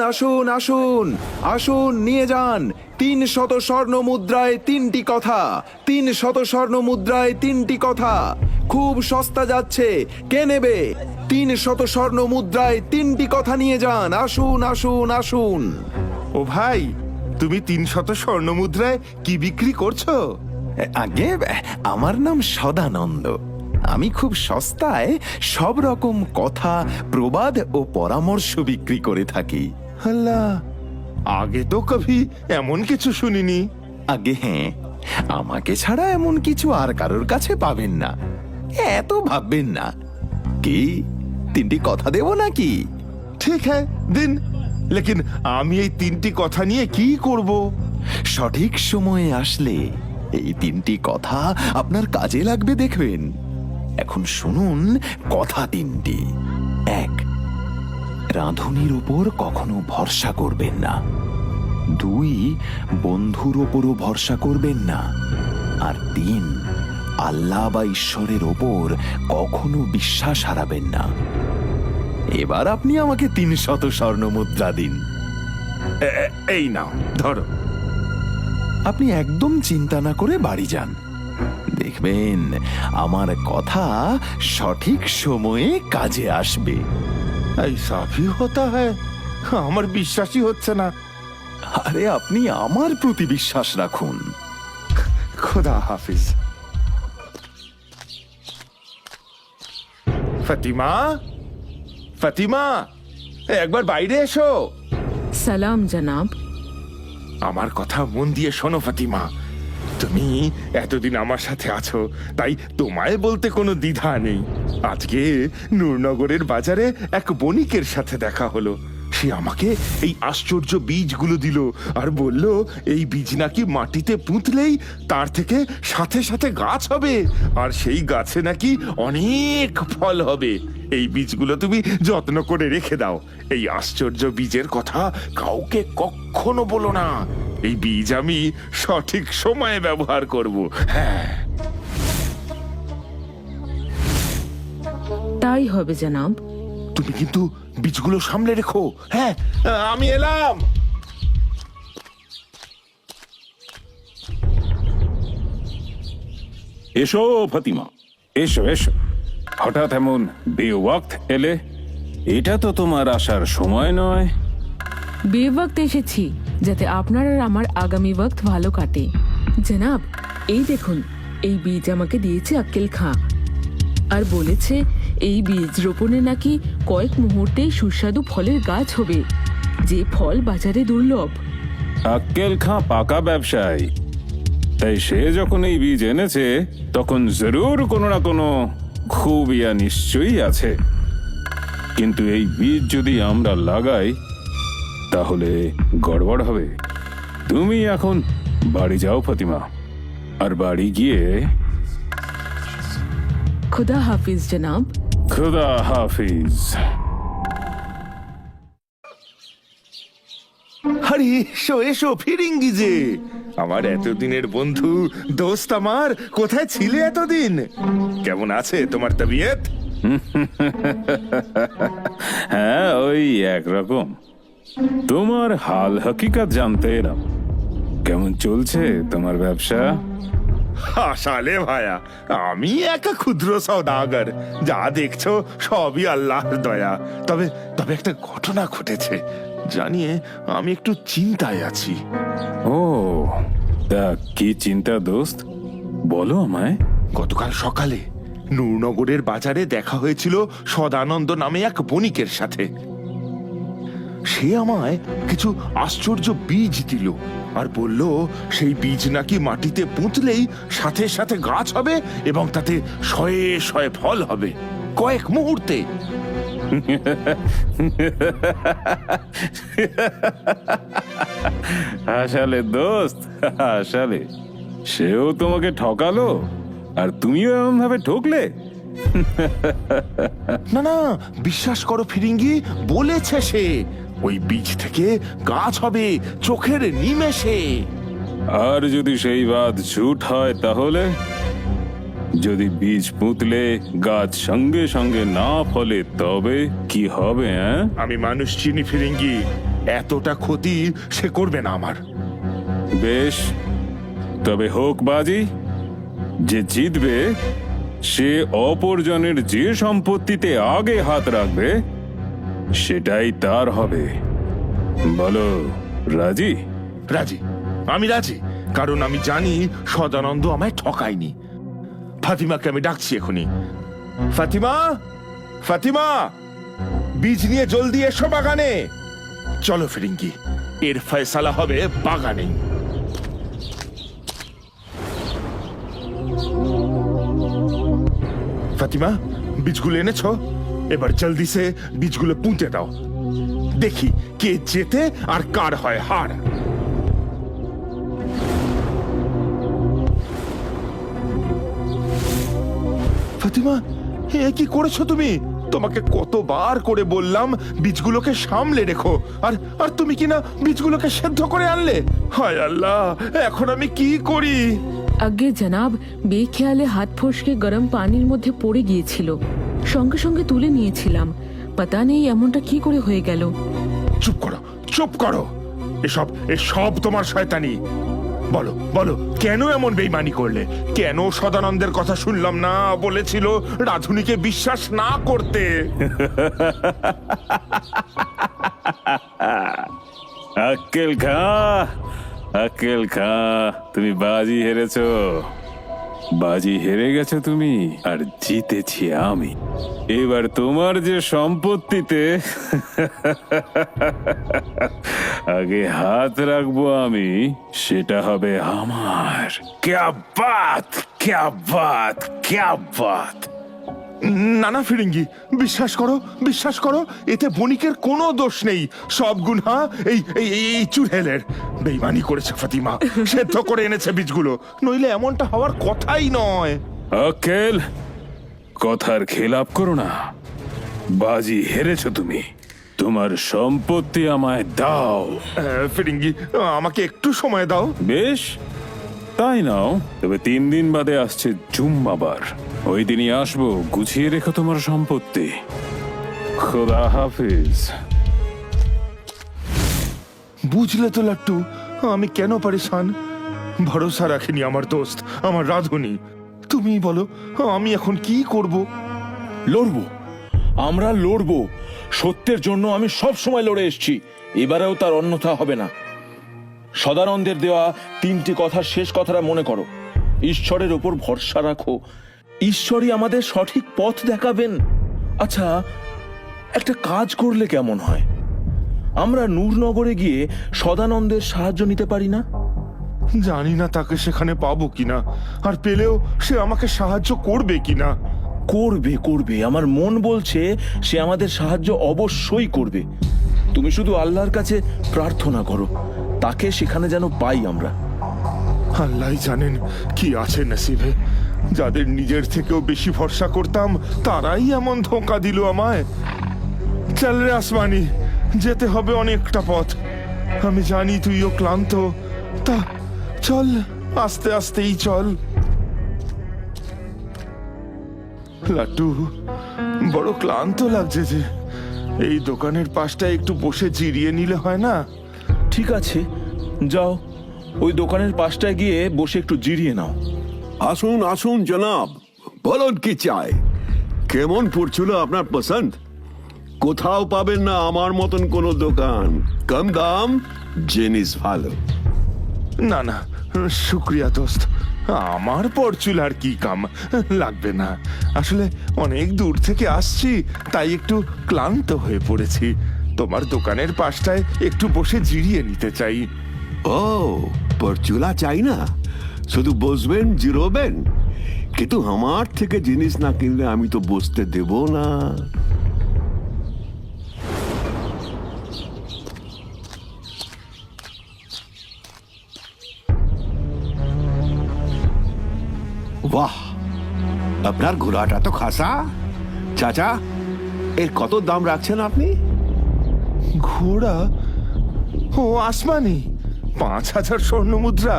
আসুন আসুন আসুন আসুন, নিয়ে যান 300 স্বর্ণ মুদ্রায় 3টি কথা। 300 স্বর্ণ মুদ্রায় 3টি কথা, খুব সস্তা যাচ্ছে, কে নেবে? 300 স্বর্ণ মুদ্রায় 3টি কথা নিয়ে যান, আসুন আসুন আসুন। ও ভাই, তুমি 300 স্বর্ণ মুদ্রায় কি বিক্রি করছো? আগে আমার নাম সদানন্দ। আমি খুব সস্তায় সব রকম কথা, প্রবাদ ও পরামর্শ বিক্রি করে থাকি। আল্লাহ, আগে তো কভি এমন কিছু শুনিনি। আগে হ্যাঁ, আমাকে ছাড়া এমন কিছু আর কারোর কাছে পাবেন না। এত ভাববেন না। কি 3টি কথা দেব নাকি? ঠিক হ্যাঁ, দিন। লেকিন আমি এই 3টি কথা নিয়ে কি করব? সঠিক সময়ে আসলে এই 3টি কথা আপনার কাজে লাগবে, দেখবেন। এখন শুনুন কথা 3টি। 1, রাঁধুনির উপর কখনো ভরসা করবেন না। 2, বন্ধুর ওপরও ভরসা করবেন না। আর 3, আল্লাহ বা ঈশ্বরের ওপর কখনো বিশ্বাস হারাবেন না। এবার আপনি আমাকে 300 স্বর্ণ মুদ্রা দিন। এই নাও, ধরো। আপনি একদম চিন্তা না করে বাড়ি যান, দেখবেন আমার কথা সঠিক সময়ে কাজে আসবে। এই সবই হতা হ্যায়, আমার বিশ্বাসই হচ্ছে না। আরে আপনি আমার প্রতি বিশ্বাস রাখুন। খোদা হাফিজ। ফাতিমা, ফাতিমা, একবার বাইরে এসো। সালাম জনাব। আমার কথা মন দিয়ে শোনো ফাতিমা। তুমি এতদিন আমার সাথে আছো, তাই তোমায় বলতে কোনো দ্বিধা নেই। আজকে নূরনগরের বাজারে এক বণিকের সাথে দেখা হলো। সে আমাকে এই আশ্চর্য বীজগুলো দিল আর বলল এই বীজ নাকি মাটিতে পুঁতলেই তার থেকে সাথে সাথে গাছ হবে, আর সেই গাছে নাকি অনেক ফল হবে। এই বীজগুলো তুমি যত্ন করে রেখে দাও। এই আশ্চর্য বীজের কথা কাউকে কখনো বলো না। এই বীজ আমি সঠিক সময়ে ব্যবহার করব। হ্যাঁ, তাই হবে জনাব। তুমি কিন্তু বীজগুলো সামলে রেখো। হ্যাঁ, আমি এলাম। এসো ফাতিমা, এসো এসো। হঠাৎ এমন বেওয়াক্ত এলে, এটা তো তোমার আসার সময় নয়। বেওয়াক্ত এসেছি যাতে আপনার আর আমার আগামী ওয়াক্ত ভালো কাটে। জনাব, এই দেখুন, এই বীজ আমাকে দিয়েছে আক্কেল খাঁ, আর বলেছে এই বীজ রোপণে নাকি কয়েক মুহূর্তেই সুস্বাদু ফলের গাছ হবে, যে ফল বাজারে দুর্লভ। আক্কেল খাঁ পাকা ব্যবসায়ী, তাই সে যখন এই বীজ এনেছে তখন জরুর কোনো না কোনো খুবিয়া নিশ্চয়ই আছে। কিন্তু এই বীজ যদি আমরা লাগাই তাহলে গড়বড় হবে। তুমি এখন বাড়ি যাও ফাতিমা, আর বাড়ি গিয়ে খুদা হাফিজ জনাব। খুদা হাফিজ। আরে এসো এসো ফিরিঙ্গি যে, আমার এতদিনের বন্ধু, দোস্ত আমার, কোথায় ছিলে এতদিন? কেমন আছে তোমার তবিয়ত? হ্যাঁ, ওই একরকম। তোমার হাল হকিকত জানতে এলাম। কেমন চলছে তোমার ব্যবসা? হাসালে ভায়া, আমি একা ক্ষুদ্র সওদাগর। যা দেখছো সবই আল্লাহর দয়া। তবে তবে একটা ঘটনা ঘটেছে, জানিয়ে আমি একটু চিন্তায় আছি। ও, তা কি চিন্তা দোস্ত, বলো আমায়। গতকাল সকালে নূরনগরের বাজারে দেখা হয়েছিল সদানন্দ নামে এক বণিকের সাথে। সে আমায় কিছু আশ্চর্য বীজ দিল আর বলল সেই বীজ নাকি মাটিতে পুঁতলেই সাথে সাথে গাছ হবে এবং তাতে শয়ে শয়ে ফল হবে কয়েক মুহূর্তে। হাসালে দোস্ত, হাসালে। সেও তোমাকে ঠকালো আর তুমিও এমন ভাবে ঠকলে। না না, বিশ্বাস করো ফিরিঙ্গি, বলেছে সে ওই বীজ থেকে গাছ হবে চোখের নিমেষে। আর যদি সেই বাদ ঝুট হয় তাহলে? যদি বীজ পুঁতলে গাছ সঙ্গে সঙ্গে না ফলে তবে কি হবে? আমি মানুষ চিনি ফিরিঙ্গি, এতটা ক্ষতি সে করবে না আমার। বেশ, তবে হোক বাজি। যে জিতবে সে অপরজনের যে সম্পত্তিতে আগে হাত রাখবে সেটাই তার হবে। বলো, রাজি? রাজি, আমি রাজি, কারণ আমি জানি সদানন্দ আমায় ঠকায়নি। ফাতিমাকে আমি ডাকছি এখনই। ফাতিমা, ফাতিমা, বীজ নিয়ে জলদি এসো বাগানে। চলো ফিরিঙ্গি, এর ফয়সালা হবে বাগানে। ফাতিমা, বীজগুলো এনেছো? এবার জলদি সে বীজগুলো পুঁতে দাও। দেখি কে জেতে আর কার হয় হার। ফাতিমা, এ কি করেছো তুমি? তোমাকে কতবার করে বললাম বীজগুলোকে সামলে রেখো, আর আর তুমি কিনা বীজগুলোকে সেদ্ধ করে আনলে। হায় আল্লাহ, এখন আমি কি করি? আগে জনাব, বেখেয়ালে হাত ফসকে গরম পানির মধ্যে পড়ে গিয়েছিল, সঙ্গে সঙ্গে তুলে নিয়েছিলাম। পাতা নেই এমনটা কি করে হয়ে গেল। চুপ করো, চুপ করো। এসব তোমার শয়তানি। বলো বলো, কেন এমন বেইমানি করলে? কেন সদানন্দের কথা শুনলাম না? বলেছিল রাধুনিকে বিশ্বাস না করতে। আক্কেল খা, আক্কেল খা, তুমি বাজি হেরেছো। বাজি হেরে গেছো তুমি, আর জিতেছি আমি। এবার তোমার যে সম্পত্তিতে আগে হাত রাখবো আমি, সেটা হবে আমার। ক্যা বাত, ক্যা বাত, ক্যা বাত। না না ফিরিঙ্গি, বিশ্বাস করো, বিশ্বাস করো, এতে বণিকের কোনো দোষ নেই। সব গুনহা এই এই এই চুড়েলের। বেইমানি করেছে ফাতিমা, সেদ্ধ করে এনেছে বীজগুলো, নইলে এমনটা হওয়ার কথাই নয়। আক্কেল, কথার খেলাপ করো না। বাজি হেরেছো তুমি, তোমার সম্পত্তি আমায় দাও। ফিরিঙ্গি, আমাকে একটু সময় দাও। বেশ, তাই নাও। তবে 3 দিন বাদে আসছে জুম্মাবার, ওই দিনই আসবো। গুছিয়ে রেখো তোমার সম্পত্তি। খোদা হাফিজ। বুঝলে তো লাট্টু, আমি কেন পরেশান? ভরসা রাখিনি আমার দোস্ত, আমার রাধুনি। তুমি বলো, আমি এখন কি করব? লড়বো, আমরা লড়বো। সত্যের জন্য আমি সব সময় লড়ে এসেছি, এবারেও তার অন্যথা হবে না। সদানন্দের দেওয়া 3টি কথার শেষ কথাটা মনে করো। ঈশ্বরের ওপর ভরসা রাখো, ঈশ্বরই আমাদের সঠিক পথ দেখাবেন। আচ্ছা, একটা কাজ করলে কেমন হয়? আমরা নূরনগরে গিয়ে সদানন্দের সাহায্য নিতে পারি না? জানি না তাকে সেখানে পাবো কিনা, আর পেলেও সে আমাকে সাহায্য করবে কিনা। করবে, করবে, আমার মন বলছে সে আমাদের সাহায্য অবশ্যই করবে। তুমি শুধু আল্লাহর কাছে প্রার্থনা করো, তাকে সেখানে যেন পাই আমরা। আল্লাহ জানেন কি আছে নসিবে। যাদের নিজের থেকেও বেশি ভরসা করতাম, তারাই এমন ধোঁকা দিল আমায়। চল রে আসমানি, যেতে হবে অনেকটা পথ। আমি জানি তুইও ক্লান্ত, তা চল, আস্তে আস্তেই চল। লাট্টু, বড় ক্লান্ত লাগছে যে। এই দোকানের পাশটা একটু বসে জিরিয়ে নিলে হয় না? ঠিক আছে, যাও, ওই দোকানের পাশটায় গিয়ে বসে একটু জিরিয়ে নাও। আসুন আসুন জনাব, বলুন কি চাই? কেমন পড়ছিল আপনার পছন্দ? কোথাও পাবেন না আমার মতন কোনো দোকান। কম দাম, জিনিস ভালো। না না, শুক্রিয়া দোস্ত, আমার পরচুল আর কি কাম লাগবে না। আসলে অনেক দূর থেকে আসছি, তাই একটু ক্লান্ত হয়ে পড়েছি। তোমার দোকানের পাশটায় একটু বসে জিরিয়ে নিতে চাই। ও, পরচুলা চাই না, শুধু বসবেন, জিরোবেন। কিন্তু আমার থেকে জিনিস না কিনলে আমি তো বসতে দেব না। বাহ, আপনার ঘোড়াটা তো খাসা। চাচা, এর কত দাম রাখছেন আপনি? ঘোড়া? ও আসমানি, 5,000 স্বর্ণ মুদ্রা।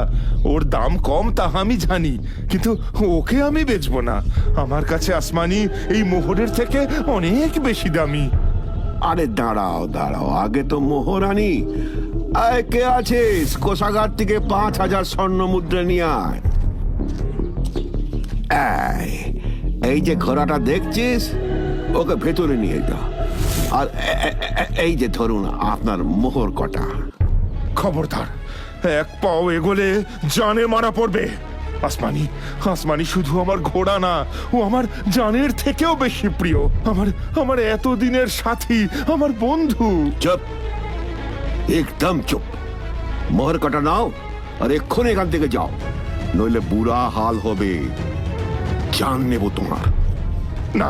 ওর দাম কম তা আমি জানি, কিন্তু ওকে আমি বেচবো না। আমার কাছে আসমানি এই মোহরের থেকে অনেক বেশি দামি। আরে দাঁড়াও দাঁড়াও, আগে তো মোহরানি। আয়, কে আছিস? কোষাগার থেকে 5,000 স্বর্ণ মুদ্রা নিয়ে আয়। এই যে ঘোড়াটা দেখছিস, ওকে ভেতরে নিয়ে যা। আর এই যে ধরুন আপনার মোহর কটা। খবরদার, এক পাও এগোলে জানে মারা পড়বে। আসমানি, আসমানি শুধু আমার ঘোড়া না, ও আমার জানের থেকেও বেশি প্রিয়। আমার এতদিনের সাথী, আমার বন্ধু। চুপ, একদম চুপ। মোহর কটা নাও আর এক্ষুনি এখান থেকে যাও, নইলে বুড়া হাল হবে। জান নেব তোমার। না,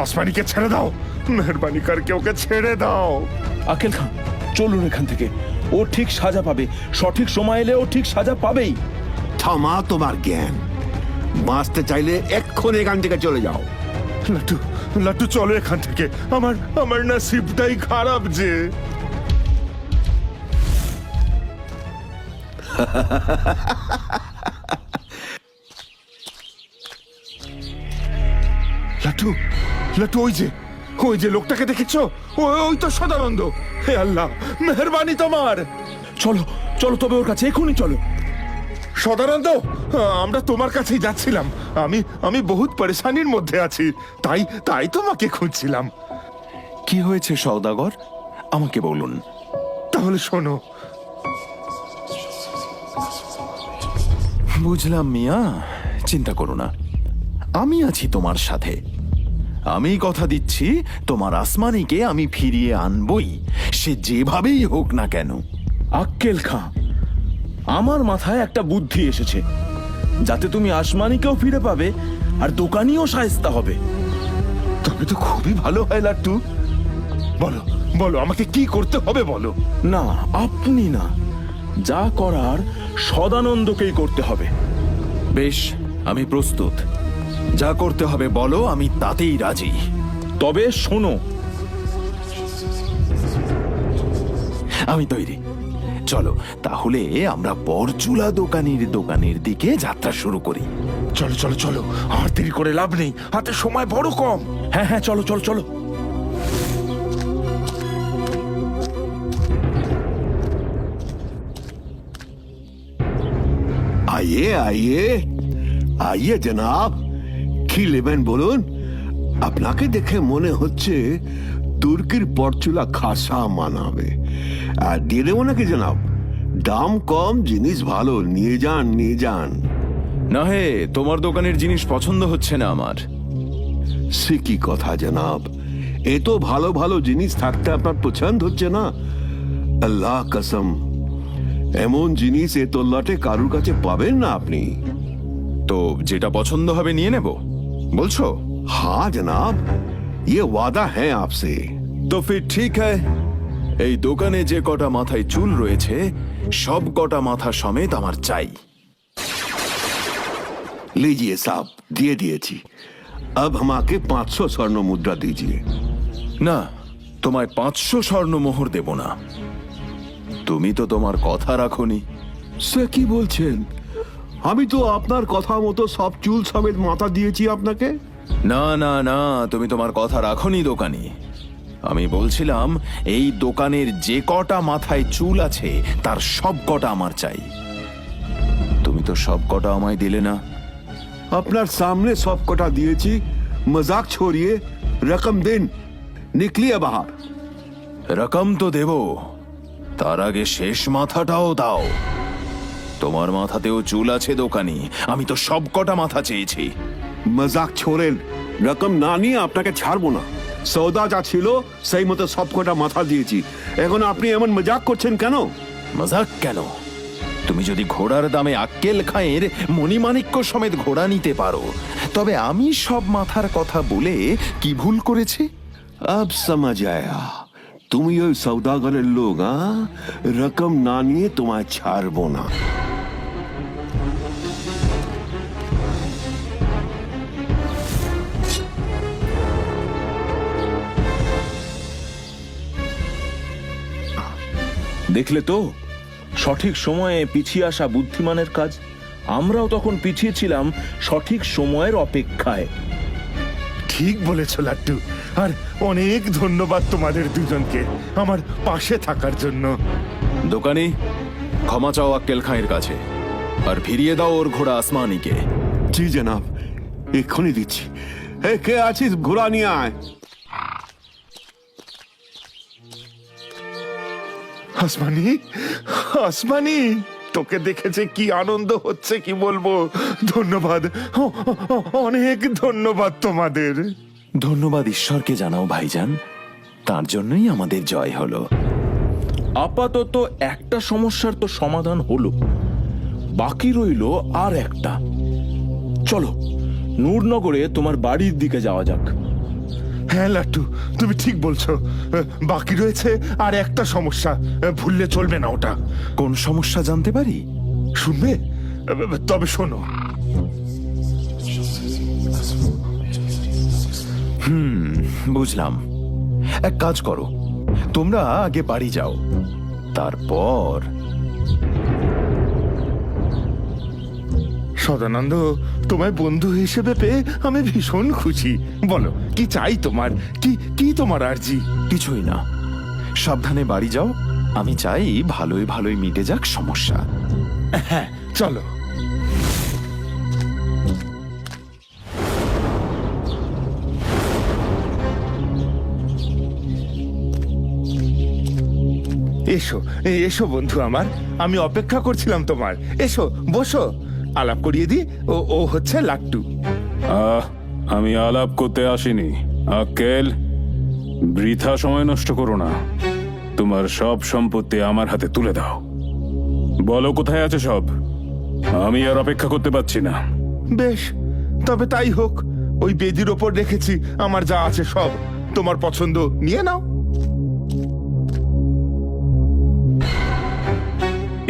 আসমানিকে ছেড়ে দাও, মেহরবানি করকে ওকে ছেড়ে দাও। আকেল খাঁ, চলুন এখান থেকে। ও ঠিক সাজা পাবে, সঠিক সময় এলে ও ঠিক সাজা পাবেই। থামা তোমার জ্ঞান। বাঁচতে চাইলে এক্ষুনি এখান থেকে চলে যাও। লাট্টু, লাট্টু চলো এখান থেকে। আমার নসিবটাই খারাপ যে। লাট্টু, লাট্টু, ওই যে লোকটাকে দেখেছো? ওই তো সদানন্দ। হে আল্লাহ, মেহরবানি তোমার। চলো চলো, তবে ওর কাছে এখনই চলো। সদানন্দ, আমরা তোমার কাছেই যাচ্ছিলাম। আমি বহুত পরেশানির মধ্যে আছি, তাই তোমাকে খুঁজছিলাম। কি হয়েছে সওদাগর, আমাকে বলুন। তাহলে শোনো। বুঝলাম মিয়া, চিন্তা করো না, আমি আছি তোমার সাথে। আমি কথা দিচ্ছি, তোমার আসমানিকে আমি ফিরিয়ে আনবই, সে যেভাবেই হোক না কেন। আক্কেল খাঁ, আমার মাথায় একটা বুদ্ধি এসেছে, যাতে তুমি আসমানিকেও ফিরে পাবে আর দোকানিও শায়েস্তা হবে। তবে তো খুবই ভালো হয় লাট্টু। বলো বলো, আমাকে কি করতে হবে বলো। না, আপনি না, যা করার সদানন্দকেই করতে হবে। বেশ, আমি প্রস্তুত। যা করতে হবে বলো, আমি তাতেই রাজি। তবে শোনো, আমি তৈরি। চলো তাহলে আমরা পরচুলা দোকানের দিকে যাত্রা শুরু করি। চলো চলো চলো, আর দেরি করে লাভ নেই, হাতে সময় বড় কম। হ্যাঁ হ্যাঁ, চলো চলো চলো। आइए आइए आइए जनाब, কি নেবেন বলুন। আপনাকে দেখে মনে হচ্ছে তুর্কির পরচুলা খাসা মানাবে। আর দিয়ে দেবো নাকি জনাব? দাম কম, জিনিস ভালো, নিয়ে যান নিয়ে যান। না হে, তোমার দোকানের জিনিস পছন্দ হচ্ছে না আমার। সে কি কথা জনাব, এত ভালো ভালো জিনিস থাকতে আপনার পছন্দ হচ্ছে না? আল্লাহ কসম, এমন জিনিস এত লটে কারুর কাছে পাবেন না আপনি। তো যেটা পছন্দ হবে নিয়ে নেব বলছো? हाँ जनाब, ये वादा है आपसे। তো ফির ঠিক হ্যায়। এই দোকানে যে কটা মাথায় চুল রয়েছে, সব কটা মাথা সমেত আমার চাই। लीजिए साहब, दिए दिएছি। अब আমাকে 500 স্বর্ণ মুদ্রা दीजिए। না, তোমায় 500 স্বর্ণ মোহর দেব না। তুমি তো তোমার কথা রাখোনি। সে কি বলছেন? আমি তো আপনার কথা মতো সব চুল সমেত মাথা দিয়েছি আপনাকে। না না না, তুমি তোমার কথা রাখোনি দোকানি। আমি বলছিলাম এই দোকানের যে কটা মাথায় চুল আছে তার সব কটা আমার চাই। তুমি তো সব কটা আমায় দিলে না। আপনার সামনে সব কটা দিয়েছি, মজাক छोड़िए, रकम दिन, निकलिए बाहर। রকম তো দেব, তার আগে শেষ মাথাটাও দাও। তোমার মাথাতেও চুল আছে দোকানি, আমি তো সব কটা মাথা চেয়েছি। মজাক छोड़ेন, রকম না নিয়ে আপনাকে ছাড়বো না। সৌদা যা ছিল সেই মতো সব কটা মাথা দিয়েছি, এখন আপনি এমন মজাক করছেন কেন? মজাক কেন? তুমি যদি ঘোড়ার দামে আক্কেল খাঁয়ের মণিমাণিক্য সমেত ঘোড়া নিতে পারো, তবে আমি সব মাথার কথা বলে কি ভুল করেছি? अब समझ आया, তুমি ওই সৌদাগরের লোক। রকম না নিয়ে তোমায় ছাড়বো না। দেখলে তো, সঠিক সময়ে পিছিয়ে আসা বুদ্ধিমানের কাজ। আমরাও তখন পিছিয়ে ছিলাম সঠিক সময়ের অপেক্ষায়। ঠিক বলেছ লাট্টু, আর অনেক ধন্যবাদ তোমাদের দুজনকে আমার পাশে থাকার জন্য। দোকানি, ক্ষমা চাও আক্কেল খাঁয়ের কাছে, আর ফিরিয়ে দাও ওর ঘোড়া আসমানিকে। জি জনাব, এক্ষুনি দিচ্ছি। এ কে আছিস, ঘোড়া নিয়ে আয়। আসমানি, আসমানি, তোকে দেখেছে কি আনন্দ হচ্ছে কি বলবো। ধন্যবাদ, অনেক ধন্যবাদ তোমাদের। ধন্যবাদ ঈশ্বরকে জানাও ভাইজান, তার জন্যই আমাদের জয় হলো। আপাতত একটা সমস্যার তো সমাধান হলো, বাকি রইল আর একটা। চলো নূরনগরে তোমার বাড়ির দিকে যাওয়া যাক। হ্যাঁ লাট্টু, তুমি ঠিক বলছো। বাকি রয়েছে আর একটা সমস্যা, ভুললে চলবে না ওটা। কোন সমস্যা জানতে পারি? শুনবে? তবে শোনো। বুঝলাম। এক কাজ করো, তোমরা আগে বাড়ি যাও, তারপর। সদানন্দ, তোমায় বন্ধু হিসেবে পেয়ে আমি ভীষণ খুশি। বলো কি চাই তোমার, কি কি তোমার আরজি? কিছুই না, সাবধানে বাড়ি যাও। আমি চাই ভালোই ভালোই মিটে যাক সমস্যা। হ্যাঁ চলো। এসো এসো বন্ধু আমার, আমি অপেক্ষা করছিলাম তোমার। এসো বসো, আলাপ করিয়ে দি। ও হচ্ছে লাট্টু। আমি আলাপ করতে আসিনি আক্কেল, বৃথা সময় নষ্ট করো না। তোমার সব সম্পত্তি আমার হাতে তুলে দাও। বলো কোথায় আছে সব, আমি আর অপেক্ষা করতে পারছি না। বেশ, তবে তাই হোক। ওই বেদির ওপর রেখেছি আমার যা আছে সব, তোমার পছন্দ নিয়ে নাও।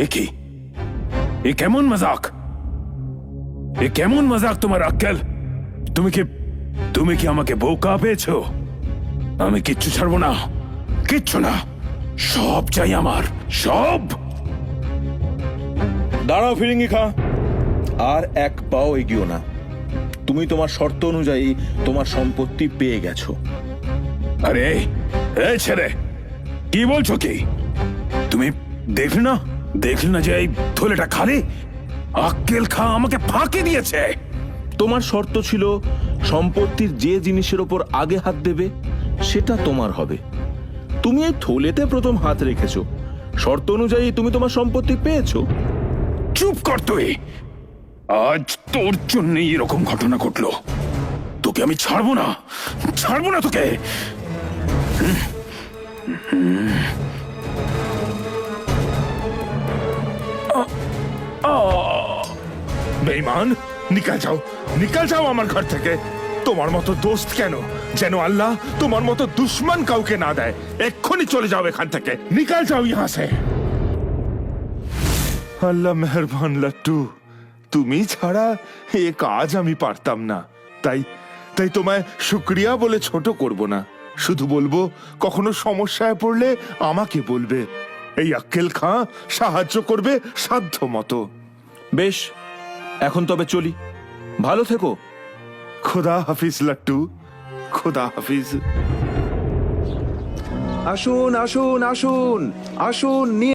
এ কি, এ কেমন মজাক, এ কেমন মজাক তোমার আক্কেল? তুমি কি আমাকে বোকা পেয়েছো? আমি কিচ্ছু ছাড়বো না, কিচ্ছু না, সব চাই আমার, সব। দাঁড়াও ফিরিঙ্গি খা, আর এক পাও এগিয়েও না। তুমি তোমার শর্ত অনুযায়ী তোমার সম্পত্তি পেয়ে গেছো। আরে এই ছেলে, কি বলছো কি? তুমি দেখলে না যে এই থলেটা খালি? আক্কেল খা আমাকে ফাঁকি দিয়েছে। তোমার শর্ত ছিল সম্পত্তির যে জিনিসের ওপর আগে হাত দেবে সেটা তোমার হবে। তুমি এই থলেতে প্রথম হাত রেখেছো, শর্ত অনুযায়ী তুমি তোমার সম্পত্তি পেয়েছো। চুপ কর তুই, আজ তোর জন্যই এরকম ঘটনা ঘটলো। তোকে আমি ছাড়বো না তোকে। বেঈমান, নিকাল যাও আমার ঘর থেকে। তোমার মতো দোস্ত কেন, যেন আল্লাহ তোমার মতো দুশ্মন কাউকে না দেয়। এক্ষুনি চলে যাও এখান থেকে, নিকাল যাও ইহা সে। আল্লাহ মেহরবান লাট্টু, তুমি ছাড়া এ কাজ আমি পারতাম না। তাই তোমায় শুক্রিয়া বলে ছোট করব না, শুধু বলবো কখনো সমস্যায় পড়লে আমাকে বলবে। এই আক্কেল খাঁ সাহায্য করবে সাধ্য মতো। বেশ, এখন তবে চলি, ভালো থেকো। খোদা হাফিজ লাট্টু, খোদা হাফিজ। আসুন আসুন আসুন আসুন, নিয়ে